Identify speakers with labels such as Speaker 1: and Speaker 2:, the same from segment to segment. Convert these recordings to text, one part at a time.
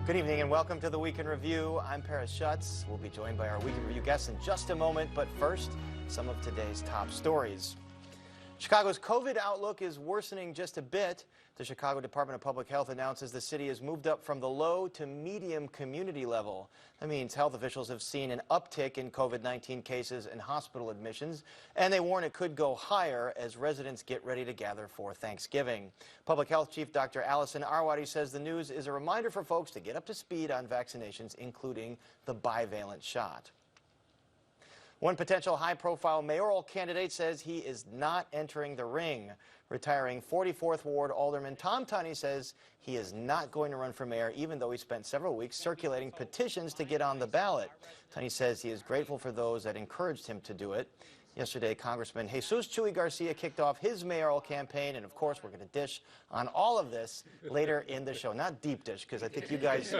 Speaker 1: Good evening and welcome to the Week in Review. I'm Paris Schutz. We'll be joined by our Week in Review guests in just a moment, but first, some of today's top stories. Chicago's COVID outlook is worsening just a bit. The Chicago Department of Public Health announces the city has moved up from the low to medium community level. That means health officials have seen an uptick in COVID-19 cases and hospital admissions, and they warn it could go higher as residents get ready to gather for Thanksgiving. Public Health Chief Dr. Allison Arwady says the news is a reminder for folks to get up to speed on vaccinations, including the bivalent shot. One potential high-profile mayoral candidate says he is not entering the ring. Retiring 44th Ward Alderman Tom Tunney says he is not going to run for mayor, even though he spent several weeks circulating petitions to get on the ballot. Tunney says he is grateful for those that encouraged him to do it. Yesterday, Congressman Jesus Chuy García kicked off his mayoral campaign, and of course, we're going to dish on all of this later in the show. Not deep dish, because I think you guys,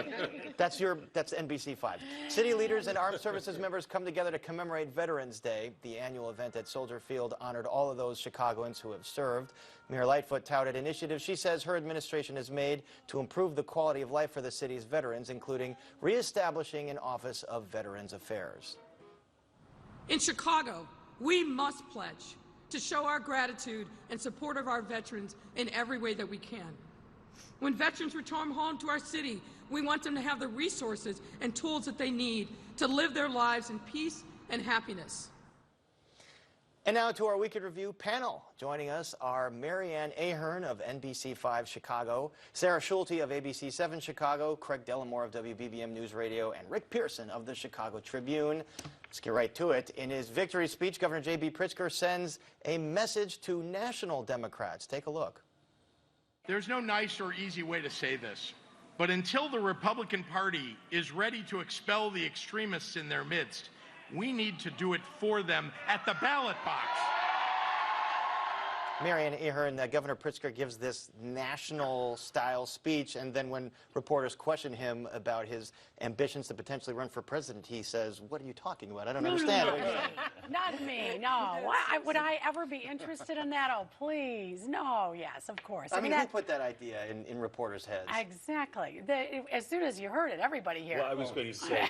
Speaker 1: that's NBC5. City leaders and armed services members come together to commemorate Veterans Day. The annual event at Soldier Field honored all of those Chicagoans who have served. Mayor Lightfoot touted initiatives she says her administration has made to improve the quality of life for the city's veterans, including reestablishing an Office of Veterans Affairs.
Speaker 2: In Chicago, we must pledge to show our gratitude and support of our veterans in every way that we can. When veterans return home to our city, we want them to have the resources and tools that they need to live their lives in peace and happiness.
Speaker 1: And now to our Week in Review panel. Joining us are Marianne Ahern of NBC5 Chicago, Sarah Schulte of ABC7 Chicago, Craig Dellamore of WBBM News Radio, and Rick Pearson of the Chicago Tribune. Let's get right to it. In his victory speech, Governor J.B. Pritzker sends a message to national Democrats. Take a look.
Speaker 3: There's no nice or easy way to say this, but until the Republican Party is ready to expel the extremists in their midst, we need to do it for them at the ballot box.
Speaker 1: Marianne Ahern, Governor Pritzker gives this national-style speech, and then when reporters question him about his ambitions to potentially run for president, he says, "What are you talking about? I don't understand."
Speaker 4: Not me, no. Would I ever be interested in that? Oh, please. No, yes, of course.
Speaker 1: I mean, who put that idea in reporters' heads?
Speaker 4: Exactly. As soon as you heard it, everybody here.
Speaker 5: Well, I was going to say,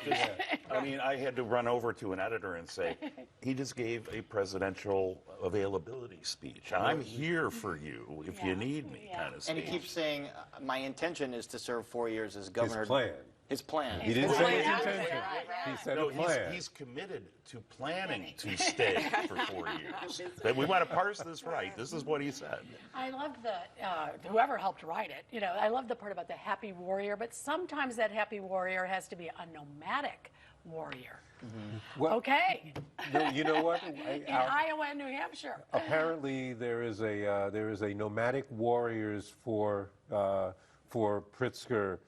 Speaker 5: I mean, I had to run over to an editor and say, he just gave a presidential availability speech. I'm here for you if you need me, kind of speech.
Speaker 1: And he keeps saying, my intention is to serve 4 years as governor.
Speaker 6: His plan.
Speaker 1: His plan.
Speaker 6: He didn't say his intention. He said
Speaker 5: No,
Speaker 6: a plan.
Speaker 5: he's committed to planning to stay for 4 years. But we want to parse this right. This is what he said.
Speaker 4: I love whoever helped write it. You know, I love the part about the happy warrior, but sometimes that happy warrior has to be a nomadic warrior.
Speaker 6: Mm-hmm. Well,
Speaker 4: okay.
Speaker 6: No, you know what?
Speaker 4: In Iowa and New Hampshire.
Speaker 6: Apparently, there is a nomadic warriors for Pritzker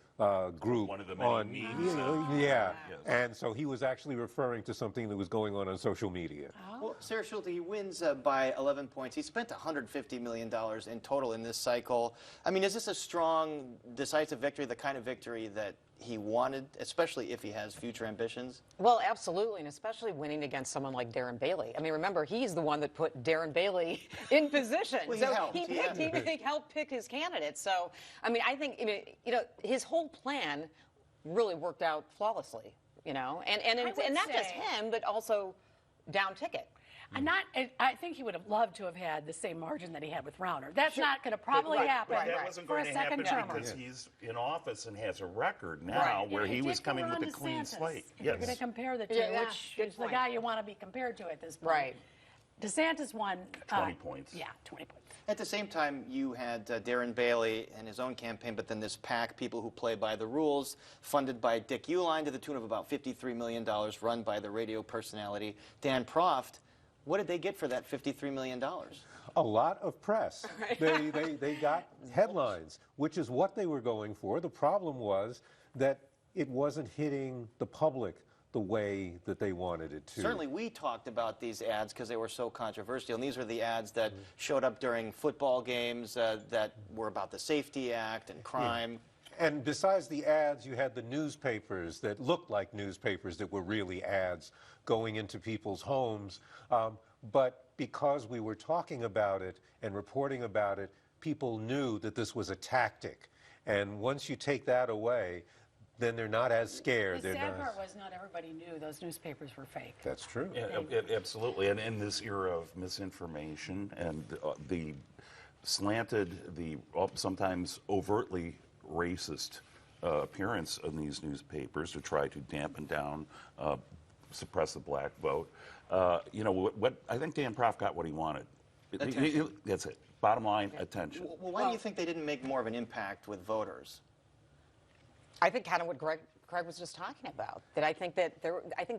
Speaker 6: group.
Speaker 5: One of the many memes.
Speaker 6: Yeah,
Speaker 5: Yes.
Speaker 6: and so he was actually referring to something that was going on social media.
Speaker 1: Well, Sarah Schulte, he wins by 11 points. He spent $150 million in total in this cycle. I mean, is this a strong, decisive victory, the kind of victory that he wanted, especially if he has future ambitions?
Speaker 7: Well, absolutely, and especially winning against someone like Darren Bailey. I mean, remember, he's the one that put Darren Bailey in position.
Speaker 1: Well,
Speaker 7: he helped pick his candidate. So, I mean, I think, his whole plan really worked out flawlessly, and not just him, but also down ticket.
Speaker 4: I think he would have loved to have had the same margin that he had with Rauner. That's not going to probably happen
Speaker 5: That wasn't
Speaker 4: for
Speaker 5: going
Speaker 4: a
Speaker 5: to happen
Speaker 4: second term.
Speaker 5: because he's in office and has a record now where he was coming with a clean slate.
Speaker 4: If you're going to compare the two, which is the guy you want to be compared to at this point.
Speaker 7: Right.
Speaker 4: DeSantis won
Speaker 5: 20 points.
Speaker 4: Yeah, 20 points.
Speaker 1: At the same time, you had Darren Bailey and his own campaign, but then this PAC, People Who Play by the Rules, funded by Dick Uihlein to the tune of about $53 million, run by the radio personality Dan Proft. What did they get for that $53 million?
Speaker 6: A lot of press. They got headlines, which is what they were going for. The problem was that it wasn't hitting the public the way that they wanted it to.
Speaker 1: Certainly, we talked about these ads because they were so controversial, and these are the ads that showed up during football games that were about the Safety Act and crime.
Speaker 6: Yeah. And besides the ads, you had the newspapers that looked like newspapers that were really ads going into people's homes. But because we were talking about it and reporting about it, people knew that this was a tactic. And once you take that away, then they're not as scared.
Speaker 4: The sad part was not everybody knew those newspapers were fake.
Speaker 6: That's true.
Speaker 5: Yeah, absolutely. And in this era of misinformation and the slanted, sometimes overtly racist appearance in these newspapers to try to dampen down, suppress the black vote, what I think Dan Proft got what he wanted. That's it. Bottom line, attention.
Speaker 1: Well, why do you think they didn't make more of an impact with voters?
Speaker 7: I think kind of what Craig was just talking about. That I think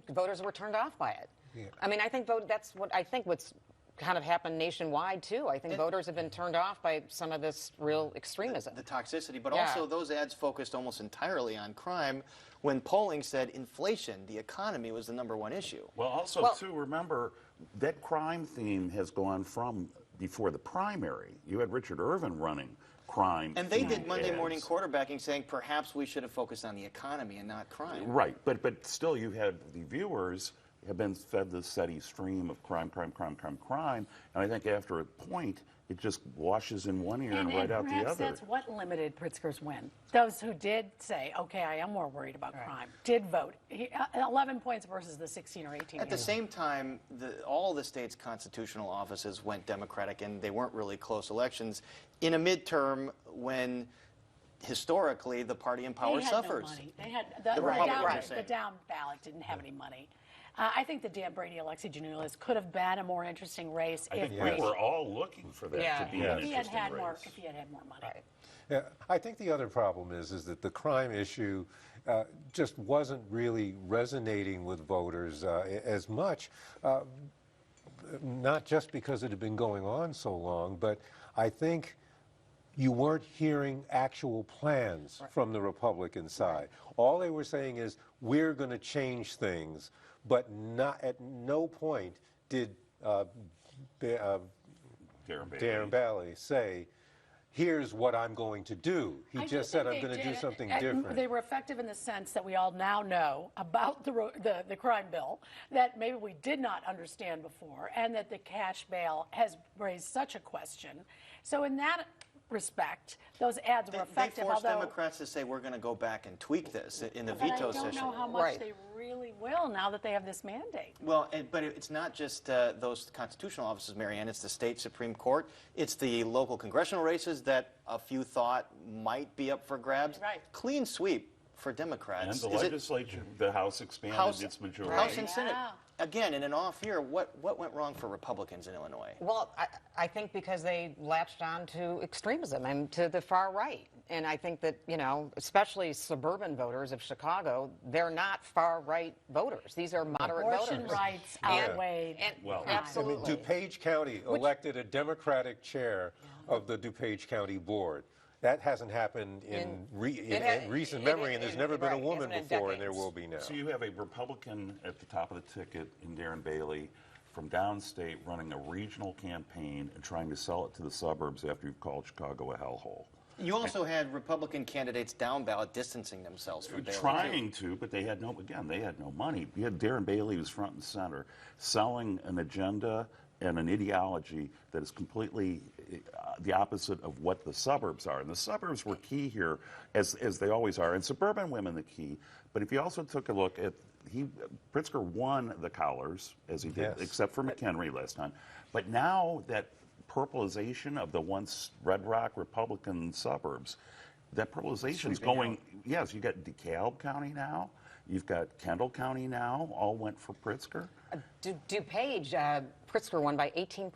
Speaker 7: voters were turned off by it. Yeah. I mean, I think that's what I think what's kind of happened nationwide too. I think voters have been turned off by some of this real extremism.
Speaker 1: The toxicity, but also those ads focused almost entirely on crime when polling said inflation, the economy was the #1 issue.
Speaker 5: Well, also, too, remember, that crime theme has gone from before the primary. You had Richard Irvin running crime.
Speaker 1: And they did Monday morning quarterbacking saying perhaps we should have focused on the economy and not crime.
Speaker 5: Right, but still you had the viewers have been fed the steady stream of crime, and I think after a point, it just washes in one ear and right out the other.
Speaker 4: That's what limited Pritzker's win. Those who did say, okay, I am more worried about crime, did vote. 11 points versus the 16 or 18.
Speaker 1: At the same time, all the state's constitutional offices went Democratic, and they weren't really close elections. In a midterm, when historically the party in power suffers.
Speaker 4: No money. They had the down ballot didn't have any money. I think the Dan Brady, Alexei Giannoulis could have been a more interesting race
Speaker 5: I think we were all looking for that to be an interesting race.
Speaker 4: If he had had more money.
Speaker 7: Right.
Speaker 6: Yeah, I think the other problem is that the crime issue just wasn't really resonating with voters as much, not just because it had been going on so long, but I think you weren't hearing actual plans from the Republican side. All they were saying is, we're going to change things, but at no point did Darren Bailey say, here's what I'm going to do. He just said, I'm going to do something different.
Speaker 4: They were effective in the sense that we all now know about the crime bill that maybe we did not understand before, and that the cash bail has raised such a question. So in that respect, those ads were effective.
Speaker 1: They forced Democrats to say, we're going to go back and tweak this in the veto session.
Speaker 4: I don't know how much they really will now that they have this mandate.
Speaker 1: Well, but it's not just those constitutional offices, Marianne. It's the state Supreme Court. It's the local congressional races that a few thought might be up for grabs.
Speaker 4: Right.
Speaker 1: Clean sweep for Democrats.
Speaker 5: And the legislature, the House expanded its majority.
Speaker 1: House and Senate. Again, in an off year, what went wrong for Republicans in Illinois?
Speaker 7: Well, I think because they latched on to extremism and to the far right. And I think that, especially suburban voters of Chicago, they're not far right voters. These are moderate
Speaker 4: Abortion
Speaker 7: voters.
Speaker 4: rights outweighed.
Speaker 7: Absolutely.
Speaker 6: I mean, DuPage County elected a Democratic chair of the DuPage County Board. That hasn't happened in recent memory, and there's never been a woman before, and there will be now.
Speaker 5: So you have a Republican at the top of the ticket in Darren Bailey from downstate running a regional campaign and trying to sell it to the suburbs after you've called Chicago a hellhole.
Speaker 1: You also had Republican candidates down ballot distancing themselves from Bailey.
Speaker 5: Trying to, but they had no money. You had Darren Bailey, who was front and center, selling an agenda and an ideology that is completely the opposite of what the suburbs are. And the suburbs were key here, as they always are, and suburban women the key. But if you also took a look at, Pritzker won the collars, as he did, except for McHenry last time. But now that purpleization of the once Red Rock Republican suburbs, that purpleization is going, yes, you got DeKalb County now, you've got Kendall County now, all went for Pritzker.
Speaker 7: DuPage, Pritzker won by 18%.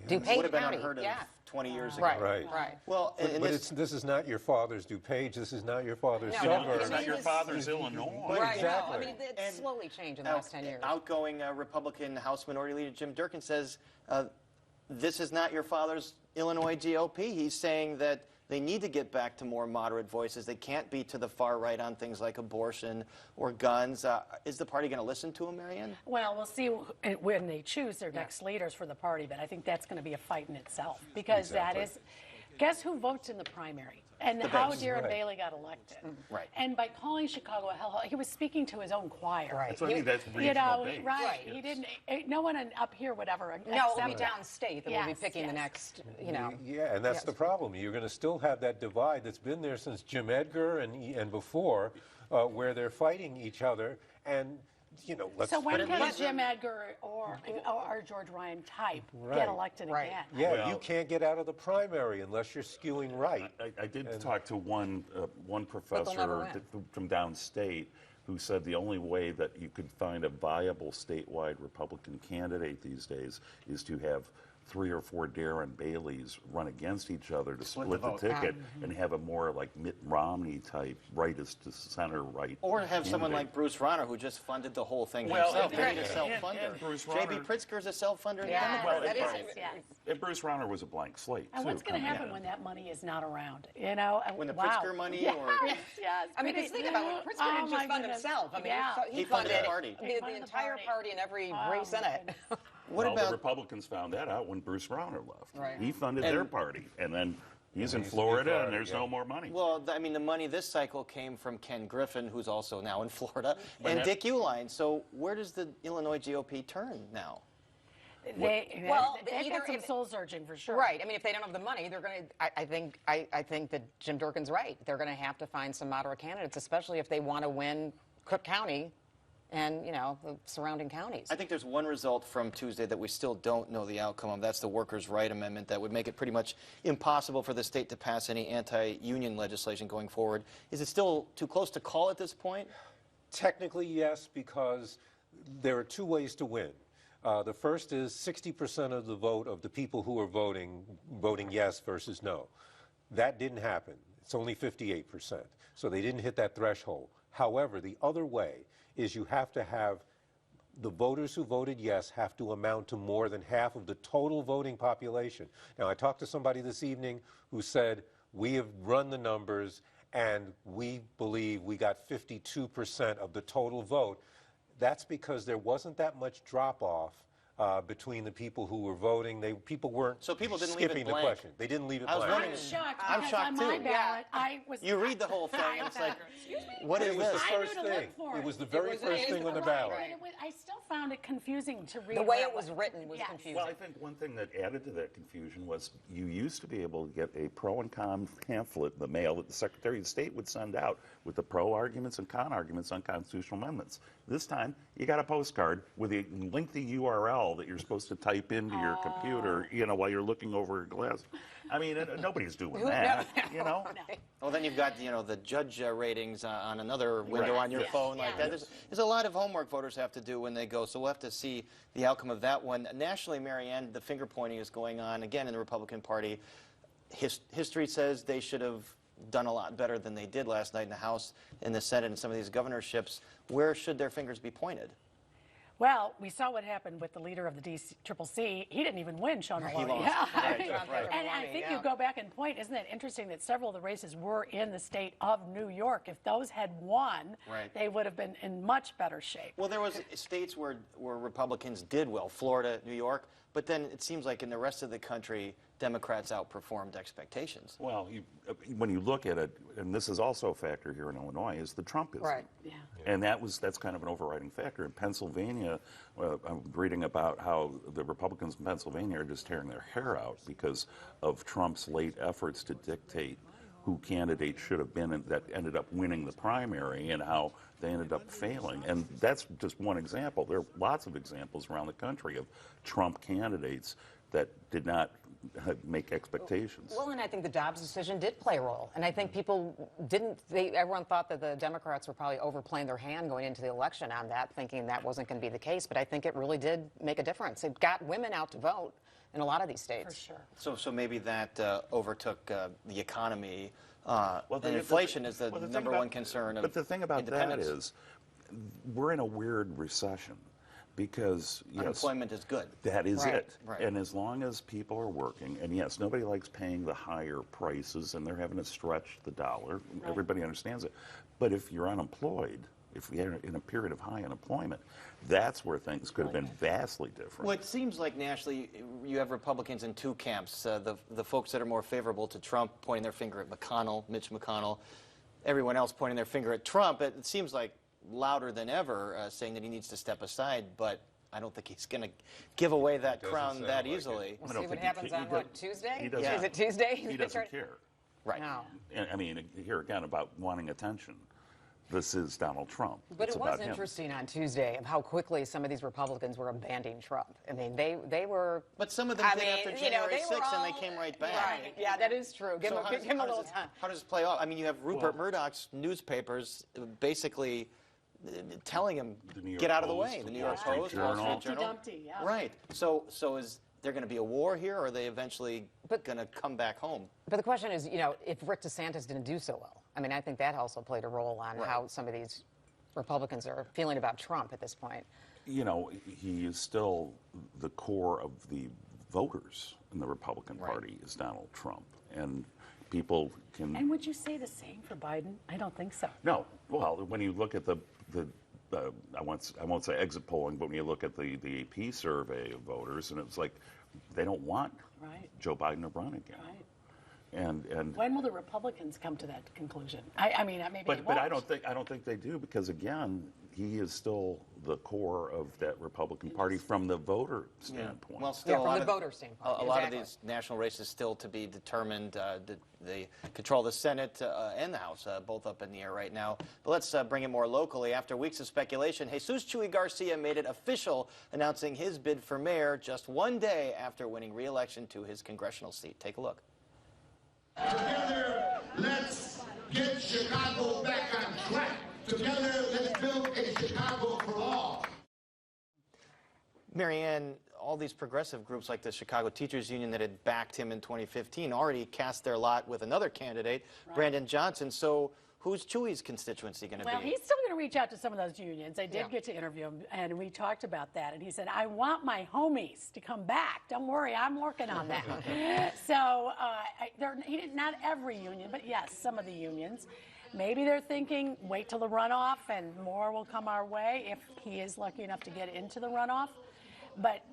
Speaker 7: DuPage
Speaker 1: would have been
Speaker 7: County,
Speaker 1: unheard of 20 years ago.
Speaker 6: Right.
Speaker 1: Well,
Speaker 6: but this is not your father's DuPage. This is not your father's suburb.
Speaker 5: It's not your father's Illinois.
Speaker 7: Right.
Speaker 6: Exactly.
Speaker 7: No, I mean, it's slowly changed in the last 10 years.
Speaker 1: Outgoing Republican House Minority Leader Jim Durkin says, this is not your father's Illinois GOP. He's saying that they need to get back to more moderate voices. They can't be to the far right on things like abortion or guns. Is the party going to listen to him, Marianne?
Speaker 4: Well, we'll see when they choose their next leaders for the party, but I think that's going to be a fight in itself because that is, guess who votes in the primary? and
Speaker 1: the
Speaker 4: how
Speaker 1: base.
Speaker 4: Darren
Speaker 6: Right.
Speaker 4: Bailey got elected.
Speaker 1: Right.
Speaker 4: And by calling Chicago a hellhole, he was speaking to his own choir.
Speaker 7: Right.
Speaker 5: That's what I mean. That's
Speaker 4: You
Speaker 5: regional
Speaker 4: know,
Speaker 5: base.
Speaker 4: right?
Speaker 7: Right.
Speaker 4: He didn't. No one up here would ever accept
Speaker 7: No, it'll be
Speaker 4: that.
Speaker 7: downstate that will be
Speaker 4: Yes,
Speaker 7: picking the
Speaker 4: yes.
Speaker 7: next, you know.
Speaker 6: Yeah, and that's
Speaker 7: Yes.
Speaker 6: the problem. You're going to still have that divide that's been there since Jim Edgar and before, where they're fighting each other. And, you know, let's...
Speaker 4: So when
Speaker 1: it
Speaker 4: can a
Speaker 1: leaves
Speaker 4: Jim Edgar or George Ryan type
Speaker 6: Right.
Speaker 4: get elected
Speaker 7: Right.
Speaker 4: again?
Speaker 6: Yeah,
Speaker 5: Well-
Speaker 6: you can't get out of the primary unless you're skewing right.
Speaker 5: I did talk to one
Speaker 7: never
Speaker 5: professor
Speaker 7: win.
Speaker 5: from downstate who said the only way that you could find a viable statewide Republican candidate these days is to have 3 or 4 Darren Baileys run against each other to split the
Speaker 1: vote.
Speaker 5: ticket and have a more like Mitt Romney type rightist to center right.
Speaker 1: Or have someone
Speaker 5: candidate.
Speaker 1: like Bruce Rauner, who just funded the whole thing
Speaker 5: Well,
Speaker 1: himself.
Speaker 5: and-
Speaker 1: They need a
Speaker 5: and-
Speaker 1: self-funder.
Speaker 5: and Bruce
Speaker 1: J.B.
Speaker 5: Rauner-
Speaker 1: Pritzker's a self-funder. in
Speaker 7: Yeah,
Speaker 1: Democrat
Speaker 5: Well,
Speaker 7: that
Speaker 1: Party.
Speaker 7: is.
Speaker 4: Yes.
Speaker 5: And Bruce Rauner was a blank slate
Speaker 4: And
Speaker 5: too.
Speaker 4: what's going to
Speaker 5: coming
Speaker 4: happen
Speaker 5: in.
Speaker 4: when that money is not around? You know,
Speaker 1: When the
Speaker 4: wow.
Speaker 1: Pritzker money
Speaker 4: yes,
Speaker 1: or-
Speaker 4: yes.
Speaker 7: I mean, because think about it. Pritzker
Speaker 4: Oh,
Speaker 7: didn't
Speaker 4: my
Speaker 7: just fund
Speaker 4: goodness.
Speaker 7: himself. I mean,
Speaker 4: Yeah.
Speaker 1: He funded the party.
Speaker 7: The,
Speaker 4: He
Speaker 7: the
Speaker 4: funded the
Speaker 7: entire
Speaker 4: party.
Speaker 7: party in every
Speaker 4: Oh,
Speaker 7: race in
Speaker 4: my
Speaker 7: it.
Speaker 4: goodness.
Speaker 1: What
Speaker 5: Well, the
Speaker 1: about
Speaker 5: Republicans found that out when Bruce Rauner left.
Speaker 7: Right.
Speaker 5: He funded their party, and then he's in
Speaker 6: he's in
Speaker 5: Florida,
Speaker 6: Florida,
Speaker 5: and there's
Speaker 6: yeah.
Speaker 5: no more money.
Speaker 1: Well, I mean, the money this cycle came from Ken Griffin, who's also now in Florida, and
Speaker 5: that-
Speaker 1: Dick Uihlein. So where does the Illinois GOP turn now?
Speaker 7: Well,
Speaker 4: they've
Speaker 7: either
Speaker 4: got some
Speaker 7: if-
Speaker 4: soul searching for sure.
Speaker 7: Right. I mean, if they don't have the money, they're going to. I think that Jim Durkin's right. They're going to have to find some moderate candidates, especially if they want to win Cook County, and the surrounding counties.
Speaker 1: I think there's one result from Tuesday that we still don't know the outcome of. That's the Workers' Right Amendment that would make it pretty much impossible for the state to pass any anti-union legislation going forward. Is it still too close to call at this point?
Speaker 6: Technically, yes, because there are 2 ways to win. The first is 60% of the vote of the people who are voting yes versus no. That didn't happen. It's only 58%. So they didn't hit that threshold. However, the other way is you have to have the voters who voted yes have to amount to more than half of the total voting population. Now, I talked to somebody this evening who said, we have run the numbers and we believe we got 52% of the total vote. That's because there wasn't that much drop-off between the people who were voting. People weren't
Speaker 1: So people didn't leave it
Speaker 6: skipping the
Speaker 1: blank.
Speaker 6: question. They didn't leave it
Speaker 1: I was
Speaker 6: blank.
Speaker 1: wondering-
Speaker 4: I'm shocked
Speaker 1: I'm
Speaker 4: because
Speaker 1: shocked
Speaker 4: on
Speaker 1: too.
Speaker 4: my ballot, I was.
Speaker 1: You read the whole thing, and it's like,
Speaker 4: Excuse me?
Speaker 1: what is
Speaker 6: It was the
Speaker 1: this?
Speaker 4: I knew
Speaker 6: first
Speaker 4: to look
Speaker 6: thing.
Speaker 4: for
Speaker 6: It was the
Speaker 7: It
Speaker 6: very
Speaker 7: was-
Speaker 6: first
Speaker 7: it
Speaker 6: thing
Speaker 7: was
Speaker 6: on the
Speaker 7: right,
Speaker 6: ballot.
Speaker 7: right.
Speaker 4: I still found it confusing to read.
Speaker 7: The way
Speaker 4: where
Speaker 7: it was written was
Speaker 4: Yes.
Speaker 7: confusing.
Speaker 5: Well, I think one thing that added to that confusion was you used to be able to get a pro and con pamphlet in the mail that the Secretary of State would send out with the pro arguments and con arguments on constitutional amendments. This time, you got a postcard with a lengthy URL that you're supposed to type into your computer, while you're looking over a glass. I mean, nobody's doing that,
Speaker 1: Well, then you've got, the judge ratings on another window
Speaker 5: Right.
Speaker 1: on your
Speaker 5: Yes.
Speaker 1: phone like that. There's a lot of homework voters have to do when they go, so we'll have to see the outcome of that one. Nationally, Marianne, the finger pointing is going on again in the Republican Party. History says they should have done a lot better than they did last night in the House, in the Senate, and some of these governorships. Where should their fingers be pointed?
Speaker 4: Well, we saw what happened with the leader of the DCCC. He didn't even win, Sean Maloney.
Speaker 1: lost.
Speaker 4: Yeah.
Speaker 1: Right,
Speaker 4: I mean,
Speaker 1: right.
Speaker 4: And I think you go back and point, isn't it interesting that several of the races were in the state of New York? If those had won,
Speaker 1: Right.
Speaker 4: they would have been in much better shape.
Speaker 1: Well, there was states where Republicans did well, Florida, New York, but then it seems like in the rest of the country, Democrats outperformed expectations.
Speaker 5: Well, when you look at it, and this is also a factor here in Illinois, is the Trumpism.
Speaker 7: Right.
Speaker 4: Yeah.
Speaker 5: And that's kind of an overriding factor. In Pennsylvania, I'm reading about how the Republicans in Pennsylvania are just tearing their hair out because of Trump's late efforts to dictate who candidates should have been and that ended up winning the primary and how they ended up failing. And that's just one example. There are lots of examples around the country of Trump candidates that did not make expectations.
Speaker 7: Well, and I think the Dobbs decision did play a role. And I think people everyone thought that the Democrats were probably overplaying their hand going into the election on that, thinking that wasn't going to be the case. But I think it really did make a difference. It got women out to vote in a lot of these states.
Speaker 4: For sure.
Speaker 1: So maybe that overtook the economy.
Speaker 5: Well,
Speaker 1: and
Speaker 5: the-
Speaker 1: inflation is the
Speaker 5: well, thing
Speaker 1: number
Speaker 5: about-
Speaker 1: one concern of
Speaker 5: But the thing about that
Speaker 1: independents.
Speaker 5: is, we're in a weird recession because yes,
Speaker 1: Unemployment is good.
Speaker 5: that is
Speaker 7: Right.
Speaker 5: it.
Speaker 1: Right.
Speaker 5: And as long as people are working, and yes, nobody likes paying the higher prices, and they're having to stretch the dollar. Everybody understands it. But if you're unemployed, if we are in a period of high unemployment, that's where things could have been vastly different.
Speaker 1: Well, it seems like nationally you have Republicans in two camps. The folks that are more favorable to Trump pointing their finger at McConnell, Mitch McConnell, everyone else pointing their finger at Trump. It seems like louder than ever saying that he needs to step aside, but I don't think he's going to give away that crown that easily.
Speaker 7: We'll see what happens on, Tuesday?
Speaker 5: Yeah.
Speaker 7: Is it Tuesday?
Speaker 5: He doesn't care.
Speaker 1: Right.
Speaker 7: No.
Speaker 5: And, I mean, here again about wanting attention. This is Donald Trump.
Speaker 7: But
Speaker 5: It's
Speaker 7: it was
Speaker 5: about him.
Speaker 7: interesting on Tuesday of how quickly some of these Republicans were abandoning Trump. I mean, they were.
Speaker 1: But some of them did after January 6th, and they came right back.
Speaker 7: Right. Yeah, that is true. Give him a little time.
Speaker 1: How does it play off? I mean, you have Rupert Murdoch's newspapers basically telling him, get out of the way. The New York Post, Wall Street Journal.
Speaker 4: Dumpty, yeah.
Speaker 1: Right. So is there going to be a war here, or are they eventually going to come back home?
Speaker 7: But the question is, if Rick DeSantis didn't do so well, I mean, I think that also played a role on how some of these Republicans are feeling about Trump at this point.
Speaker 5: He is still the core of the voters in the Republican Party is Donald Trump, and people can.
Speaker 4: And would you say the same for Biden? I don't think so.
Speaker 5: No. Well, when you look at the I won't say exit polling, but when you look at the AP survey of voters, and it's like they don't want Joe Biden to run again.
Speaker 4: Right.
Speaker 5: And
Speaker 4: when will the Republicans come to that conclusion? I mean, maybe they won't.
Speaker 5: But I don't think they do, because again, he is still the core of that Republican Party from the voter standpoint.
Speaker 1: Well, still
Speaker 7: from the voter standpoint.
Speaker 1: A lot of these national races still to be determined. They control the Senate and the House, both up in the air right now. But let's bring it more locally. After weeks of speculation, Jesus Chuy García made it official, announcing his bid for mayor just one day after winning re-election to his congressional seat. Take a look.
Speaker 8: Together, let's get Chicago back on track. Together, let's build a Chicago for all.
Speaker 1: Marianne, all these progressive groups like the Chicago Teachers Union that had backed him in 2015 already cast their lot with another candidate, Brandon Johnson. So who's Chuy's constituency going to be?
Speaker 4: Well, he's still going to reach out to some of those unions. I did get to interview him, and we talked about that. And he said, I want my homies to come back. Don't worry, I'm working on that. So not every union, but yes, some of the unions. Maybe they're thinking, wait till the runoff, and more will come our way if he is lucky enough to get into the runoff. But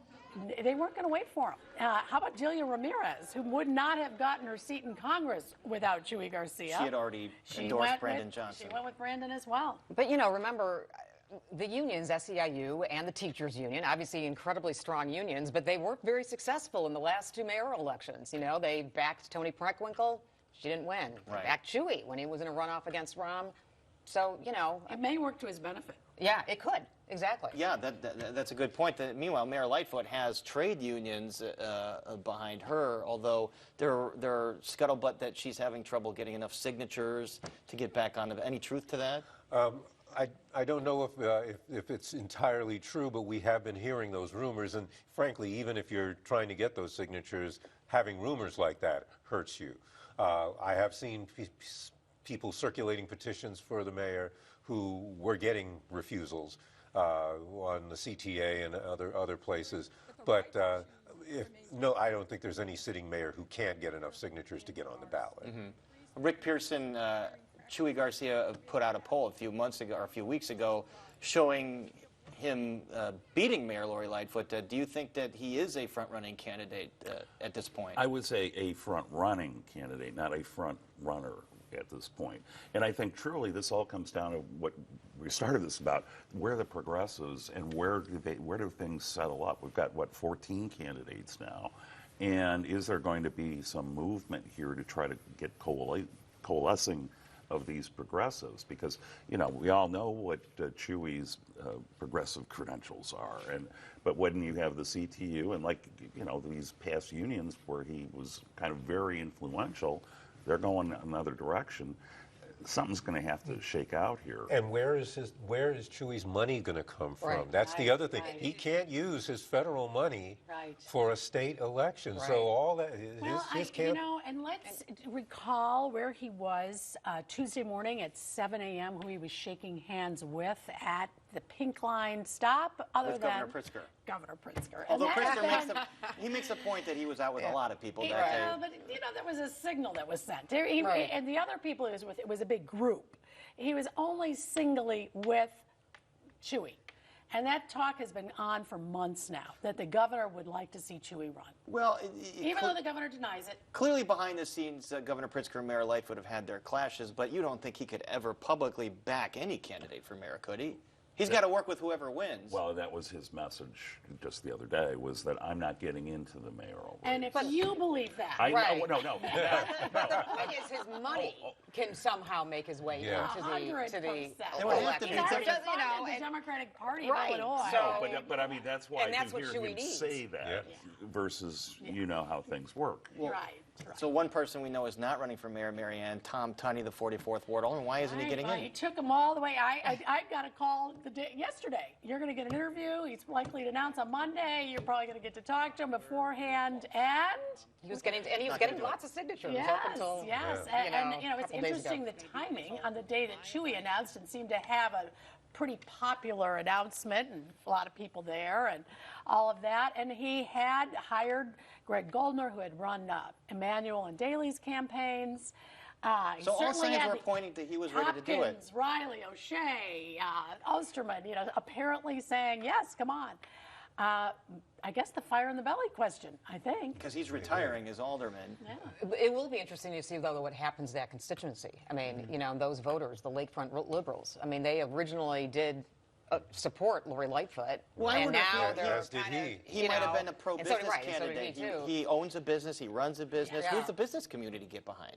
Speaker 4: they weren't going to wait for him. How about Delia Ramirez, who would not have gotten her seat in Congress without Chuy García?
Speaker 1: She had already endorsed Brandon Johnson.
Speaker 4: She went with Brandon as well.
Speaker 7: But, remember, the unions, SEIU and the Teachers Union, obviously incredibly strong unions, but they weren't very successful in the last two mayoral elections. They backed Toni Preckwinkle. She didn't win.
Speaker 1: Right.
Speaker 7: They backed Chuy when he was in a runoff against Rahm. So,
Speaker 4: It may work to his benefit.
Speaker 7: Yeah, it could. Exactly.
Speaker 1: Yeah, that's a good point. Meanwhile, Mayor Lightfoot has trade unions behind her, although there are scuttlebutt that she's having trouble getting enough signatures to get back on. Any truth to that?
Speaker 6: I don't know if it's entirely true, but we have been hearing those rumors. And frankly, even if you're trying to get those signatures, having rumors like that hurts you. I have seen people circulating petitions for the mayor who were getting refusals on the CTA and other places. But no, I don't think there's any sitting mayor who can't get enough signatures to get on the ballot.
Speaker 1: Mm-hmm. Rick Pearson, Chuy García put out a poll a few weeks ago showing him beating Mayor Lori Lightfoot. Do you think that he is a front-running candidate at this point?
Speaker 5: I would say a front-running candidate, not a front-runner at this point. And I think truly this all comes down to what we started this about, where the progressives and where do things settle up? We've got, 14 candidates now. And is there going to be some movement here to try to get coalescing of these progressives? Because, we all know what Chuy's progressive credentials are. But when you have the CTU and these past unions where he was kind of very influential, they're going another direction. Something's going to have to shake out here.
Speaker 6: And where is Chuy's money going to come from?
Speaker 7: Right.
Speaker 6: That's the other thing. He can't use his federal money for a state election.
Speaker 7: Right.
Speaker 6: So all that his
Speaker 4: and let's recall where he was Tuesday morning at 7 a.m., who he was shaking hands with at the pink line stop other
Speaker 1: With
Speaker 4: than
Speaker 1: Governor Pritzker.
Speaker 4: Governor Pritzker.
Speaker 1: Although
Speaker 4: And
Speaker 1: Pritzker
Speaker 4: that-
Speaker 1: makes the point that he was out with a lot of people that
Speaker 4: Well,
Speaker 1: day.
Speaker 4: but there was a signal that was sent.
Speaker 7: Right.
Speaker 4: And the other people he was with, it was a big group. He was only singly with Chuy. And that talk has been on for months now, that the governor would like to see Chuy run.
Speaker 1: Well,
Speaker 4: Even though the governor denies it.
Speaker 1: clearly behind the scenes, Governor Pritzker and Mayor Lightfoot have had their clashes, but you don't think he could ever publicly back any candidate for mayor, could he? He's got to work with whoever wins.
Speaker 5: Well, that was his message just the other day, was that I'm not getting into the mayoral race.
Speaker 4: And if you believe that.
Speaker 5: I
Speaker 7: Right.
Speaker 5: no.
Speaker 7: But the point is, his money can somehow make his way
Speaker 6: Yeah.
Speaker 7: into the
Speaker 4: 100%.
Speaker 1: There would have to be
Speaker 4: He's already
Speaker 1: different-
Speaker 4: funded the Democratic Party
Speaker 7: Right.
Speaker 4: of Illinois.
Speaker 7: So-
Speaker 5: But I mean, that's why
Speaker 7: And
Speaker 5: I
Speaker 7: that's
Speaker 5: can
Speaker 7: what
Speaker 5: hear
Speaker 7: Chuy
Speaker 5: him
Speaker 7: needs.
Speaker 5: say that versus you know how things work.
Speaker 4: Right.
Speaker 1: So one person we know is not running for mayor, Marianne, Tom Tunney, the 44th Ward Alderman. Why isn't he getting
Speaker 4: He
Speaker 1: in?
Speaker 4: took him all the way. I got a call yesterday. You're going to get an interview. He's likely to announce on Monday. You're probably going to get to talk to him beforehand. And
Speaker 7: He was getting lots of signatures
Speaker 4: yes,
Speaker 7: up until
Speaker 4: yes.
Speaker 7: you
Speaker 4: And
Speaker 7: know,
Speaker 4: it's
Speaker 7: couple days
Speaker 4: interesting
Speaker 7: ago.
Speaker 4: the timing on the day that Chuy announced and seemed to have a pretty popular announcement and a lot of people there and all of that. And he had hired Greg Goldner, who had run Emmanuel and Daley's campaigns. He
Speaker 1: So all
Speaker 4: certainly
Speaker 1: signs
Speaker 4: had
Speaker 1: were pointing that he was ready to do it.
Speaker 4: Hopkins, Riley, O'Shea, Osterman, apparently saying, yes, come on. I guess the fire in the belly question, I think.
Speaker 1: Because he's retiring as alderman.
Speaker 7: It will be interesting to see, though, what happens to that constituency. I mean, those voters, the lakefront liberals. I mean, they originally did support Lori Lightfoot,
Speaker 1: Well, I
Speaker 7: and
Speaker 1: wonder if
Speaker 7: now
Speaker 1: he-
Speaker 7: they're
Speaker 6: As did
Speaker 7: kind
Speaker 6: he.
Speaker 7: of,
Speaker 1: He might have been a
Speaker 7: and so
Speaker 1: pro-business
Speaker 7: did- right, and so did
Speaker 1: candidate.
Speaker 7: he, too.
Speaker 1: He owns a business. He runs a business.
Speaker 7: Yeah.
Speaker 1: Who's the business community get behind?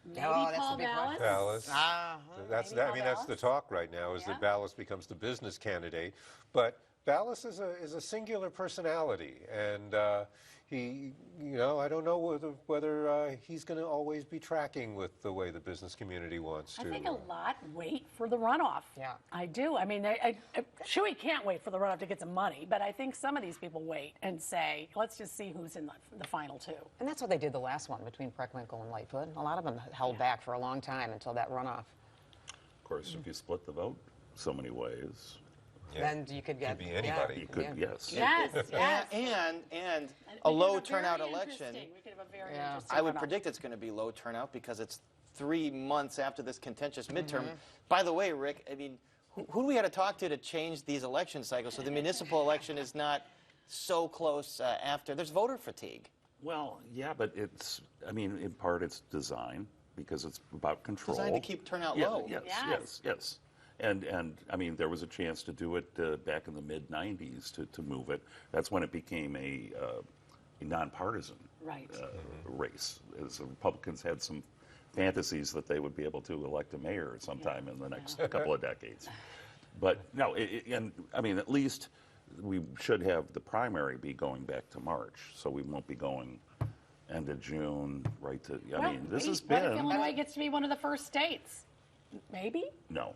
Speaker 4: Maybe
Speaker 7: Oh, that's
Speaker 4: Paul
Speaker 7: the big question.
Speaker 4: Vallis.
Speaker 6: Dallas. That's
Speaker 4: Maybe
Speaker 6: I mean that's the
Speaker 4: Ballas.
Speaker 6: talk right now is
Speaker 4: Yeah.
Speaker 6: that Ballas becomes the business candidate, but Ballas is a singular personality, and he I don't know whether he's going to always be tracking with the way the business community wants to.
Speaker 4: I think a lot wait for the runoff.
Speaker 7: Yeah.
Speaker 4: I do. I mean, Chuy can't wait for the runoff to get some money, but I think some of these people wait and say, let's just see who's in the final two.
Speaker 7: And that's what they did the last one between Preckwinkle and Lightfoot. A lot of them held back for a long time until that runoff.
Speaker 5: Of course, if you split the vote so many ways,
Speaker 7: Then you could get
Speaker 6: be anybody.
Speaker 5: you could, yes.
Speaker 4: Yes, yes.
Speaker 1: And
Speaker 4: We
Speaker 1: a
Speaker 4: could
Speaker 1: low
Speaker 4: have a very
Speaker 1: turnout election.
Speaker 4: interesting- We could have a very
Speaker 7: Yeah.
Speaker 4: interesting
Speaker 1: I would
Speaker 4: runoff.
Speaker 1: predict it's going to be low turnout because it's 3 months after this contentious midterm. By the way, Rick, I mean, who do we have to talk to change these election cycles so the municipal election is not so close after? There's voter fatigue.
Speaker 5: Well, yeah, but in part it's design because it's about control.
Speaker 1: Designed to keep turnout
Speaker 5: Yeah,
Speaker 1: low.
Speaker 5: Yes. And I mean, there was a chance to do it back in the mid-'90s to move it. That's when it became a nonpartisan
Speaker 4: Right.
Speaker 5: race. As the Republicans had some fantasies that they would be able to elect a mayor sometime in the next couple of decades. But no, and I mean, at least we should have the primary be going back to March, so we won't be going end of June right to. I mean, this has
Speaker 4: What if
Speaker 5: been
Speaker 4: Illinois gets to be one of the first states? Maybe.
Speaker 5: no,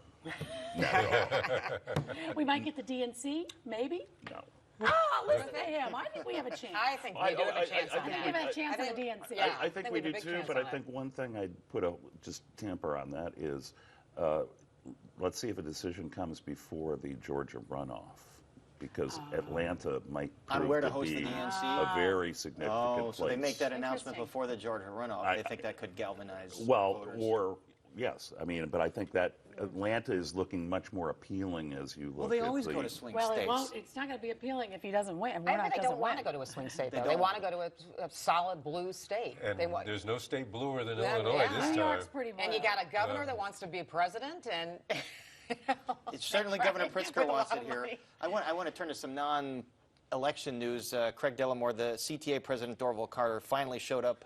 Speaker 4: We might get the DNC. Maybe.
Speaker 5: no.
Speaker 4: Oh, listen to him. I think we have a chance.
Speaker 7: I think we do have a chance
Speaker 5: I
Speaker 7: on
Speaker 5: think
Speaker 4: I think we
Speaker 7: that.
Speaker 4: have a chance
Speaker 7: I
Speaker 4: on the
Speaker 7: think-
Speaker 4: DNC.
Speaker 7: yeah.
Speaker 5: I think we
Speaker 7: have a
Speaker 5: do
Speaker 7: big
Speaker 5: too,
Speaker 7: chance
Speaker 5: but
Speaker 7: on
Speaker 5: I
Speaker 7: it.
Speaker 5: think one thing I'd put a just tamper on that is, let's see if a decision comes before the Georgia runoff, because Atlanta might
Speaker 1: On
Speaker 5: prove
Speaker 1: where to
Speaker 5: to
Speaker 1: host the
Speaker 5: be
Speaker 1: DNC?
Speaker 5: a very significant
Speaker 1: Oh,
Speaker 5: place.
Speaker 1: so they make that announcement
Speaker 4: Interesting.
Speaker 1: before the Georgia runoff. They think that could galvanize
Speaker 5: Well,
Speaker 1: voters.
Speaker 5: or yes, I mean, but I think that Atlanta is looking much more appealing as you look.
Speaker 1: Well, they
Speaker 5: at
Speaker 1: always
Speaker 5: the,
Speaker 1: go to swing
Speaker 4: Well,
Speaker 1: states.
Speaker 4: it's not going to be appealing if he doesn't win.
Speaker 7: I
Speaker 4: Warnock
Speaker 7: think they
Speaker 4: doesn't
Speaker 7: don't want
Speaker 4: win.
Speaker 7: to go to a swing state,
Speaker 1: They
Speaker 7: though. They
Speaker 1: don't.
Speaker 7: want to go to a solid blue state.
Speaker 6: And
Speaker 7: They want,
Speaker 6: there's no state bluer than
Speaker 7: Yeah,
Speaker 6: Illinois
Speaker 7: yeah.
Speaker 6: this
Speaker 4: New
Speaker 6: time.
Speaker 4: York's pretty blue.
Speaker 7: and you got a governor that wants to be president, and
Speaker 1: It's certainly Governor
Speaker 7: Right,
Speaker 1: Pritzker
Speaker 7: with a
Speaker 1: wants
Speaker 7: lot
Speaker 1: it
Speaker 7: of
Speaker 1: here.
Speaker 7: money.
Speaker 1: I want to turn to some non-election news. Craig Dellamore, the CTA president, Dorval Carter, finally showed up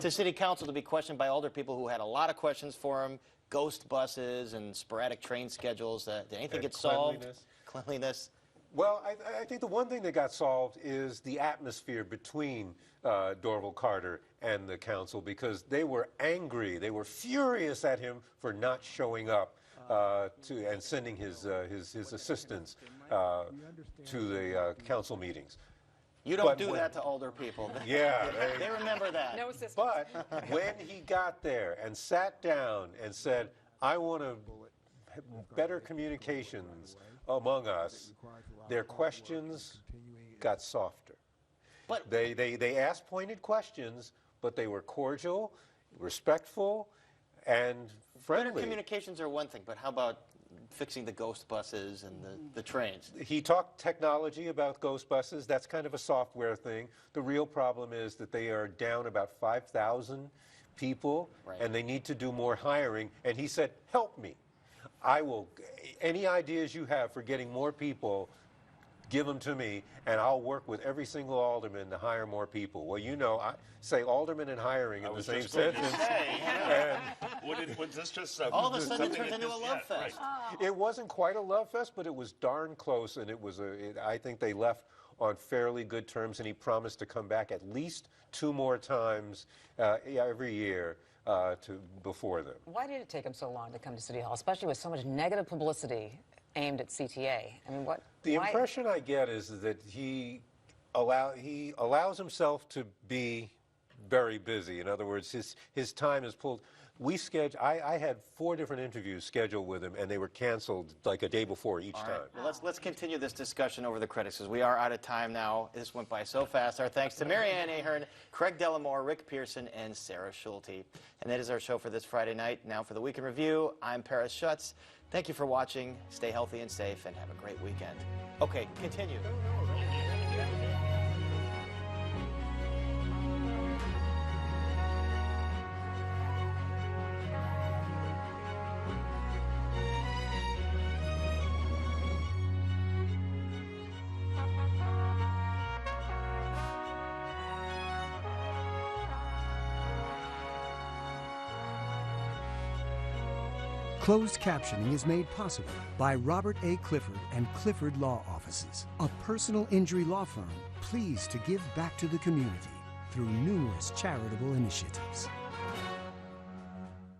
Speaker 1: to City Council to be questioned by older people who had a lot of questions for him. Ghost buses and sporadic train schedules. Did anything
Speaker 6: And
Speaker 1: get solved?
Speaker 6: cleanliness.
Speaker 1: Cleanliness.
Speaker 6: Well, I think the one thing that got solved is the atmosphere between Dorval Carter and the council, because they were angry. They were furious at him for not showing up and sending his assistants to the council meetings.
Speaker 1: You don't
Speaker 6: But
Speaker 1: do
Speaker 6: when-
Speaker 1: that to older people.
Speaker 6: Yeah.
Speaker 1: They remember that.
Speaker 7: no assistance.
Speaker 6: But when he got there and sat down and said, I want to better communications among us, their questions got softer.
Speaker 1: But
Speaker 6: They asked pointed questions, but they were cordial, respectful, and friendly.
Speaker 1: better communications are one thing, but how about fixing the ghost buses and the trains?
Speaker 6: He talked technology about ghost buses. That's kind of a software thing. The real problem is that they are down about 5,000 people,
Speaker 1: Right.
Speaker 6: and they need to do more hiring. And he said, help me. Any ideas you have for getting more people, give them to me, and I'll work with every single alderman to hire more people. Well, you know, I say alderman and hiring in the same sentence.
Speaker 5: Was this just
Speaker 1: All of a sudden it turns into a love fest.
Speaker 6: It wasn't quite a love fest, but it was darn close, and I think they left on fairly good terms, and he promised to come back at least 2 more times every year before them.
Speaker 7: Why did it take him so long to come to City Hall, especially with so much negative publicity aimed at CTA? I mean,
Speaker 6: The
Speaker 7: why?
Speaker 6: impression I get is that he allows himself to be very busy. In other words, his time is pulled. I had 4 different interviews scheduled with him, and they were canceled like a day before each time.
Speaker 1: Well, let's continue this discussion over the credits, because we are out of time now. This went by so fast. Our thanks to Marianne Ahern, Craig Delamore, Rick Pearson, and Sarah Schulte. And that is our show for this Friday night. Now for the Week in Review, I'm Paris Schutz. Thank you for watching. Stay healthy and safe, and have a great weekend. Okay, continue.
Speaker 9: Closed captioning is made possible by Robert A. Clifford and Clifford Law Offices, a personal injury law firm pleased to give back to the community through numerous charitable initiatives.